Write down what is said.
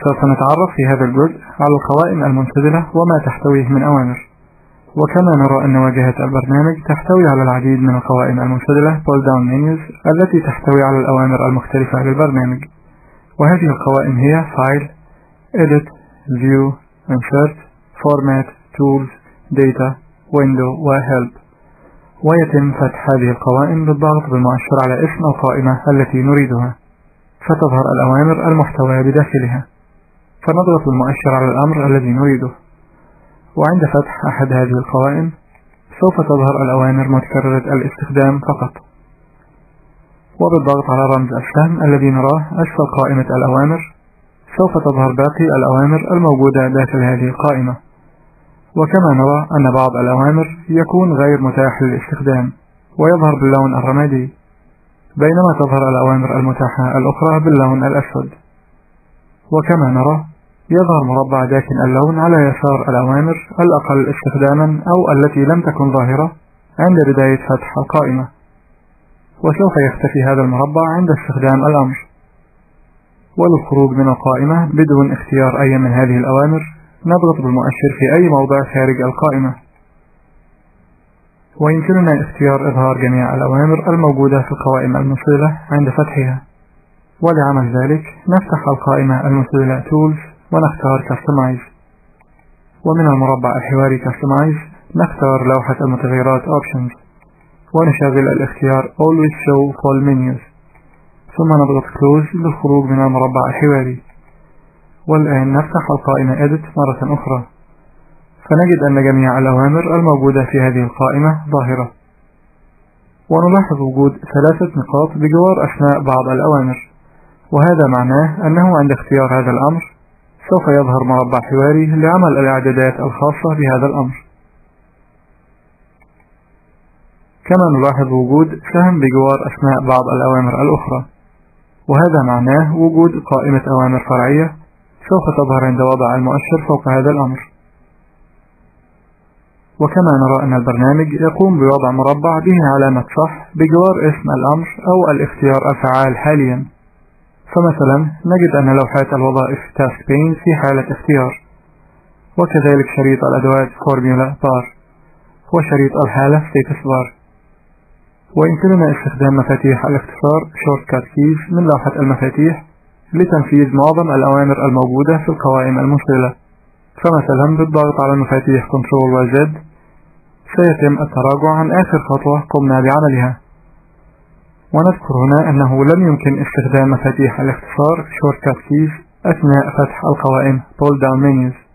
سوف نتعرف في هذا الجزء على القوائم المنسدلة وما تحتويه من أوامر، وكما نرى أن واجهة البرنامج تحتوي على العديد من القوائم المنسدلة pull down menus التي تحتوي على الأوامر المختلفة للبرنامج، وهذه القوائم هي File, Edit, View, Insert, Format, Tools, Data, Window و Help. ويتم فتح هذه القوائم بالضغط بالمؤشر على اسم القائمة التي نريدها، فتظهر الأوامر المحتوية بداخلها، فنضغط بالمؤشر على الأمر الذي نريده، وعند فتح أحد هذه القوائم سوف تظهر الأوامر متكررة الاستخدام فقط، وبالضغط على رمز السهم الذي نراه أسفل قائمة الأوامر سوف تظهر باقي الأوامر الموجودة داخل هذه القائمة. وكما نرى أن بعض الأوامر يكون غير متاح للاستخدام ويظهر باللون الرمادي، بينما تظهر الأوامر المتاحة الأخرى باللون الأسود. وكما نرى يظهر مربع داكن اللون على يسار الأوامر الأقل استخداما أو التي لم تكن ظاهرة عند بداية فتح القائمة، وسوف يختفي هذا المربع عند استخدام الأمر. وللخروج من القائمة بدون اختيار أي من هذه الأوامر نضغط بالمؤشر في أي موضع خارج القائمة، ويمكننا اختيار إظهار جميع الأوامر الموجودة في القوائم المنسدلة عند فتحها. ولعمل ذلك نفتح القائمة المنسدلة Tools ونختار Customize، ومن المربع الحواري Customize نختار لوحة المتغيرات Options ونشغل الاختيار Always Show Full Menus، ثم نضغط Close للخروج من المربع الحواري. والآن نفتح القائمة Edit مرة أخرى، فنجد أن جميع الأوامر الموجودة في هذه القائمة ظاهرة، ونلاحظ وجود 3 نقاط بجوار أسماء بعض الأوامر، وهذا معناه أنه عند اختيار هذا الأمر سوف يظهر مربع حواري لعمل الإعدادات الخاصة بهذا الأمر. كما نلاحظ وجود سهم بجوار أسماء بعض الأوامر الأخرى، وهذا معناه وجود قائمة أوامر فرعية سوف تظهر عند وضع المؤشر فوق هذا الأمر. وكما نرى أن البرنامج يقوم بوضع مربع به علامة صح بجوار اسم الأمر أو الاختيار الفعال حاليا، فمثلا نجد أن لوحات الوظائف Task Pane في حالة اختيار، وكذلك شريط الأدوات Formula Bar وشريط الحالة Status Bar. ويمكننا استخدام مفاتيح الاختصار Shortcut Keys من لوحة المفاتيح لتنفيذ معظم الأوامر الموجودة في القوائم المنسدلة، فمثلا بالضغط على المفاتيح Ctrl و Z سيتم التراجع عن آخر خطوة قمنا بعملها. ونذكر هنا أنه لم يمكن استخدام مفاتيح الاختصار Shortcut Keys أثناء فتح القوائم Pull Down Menus.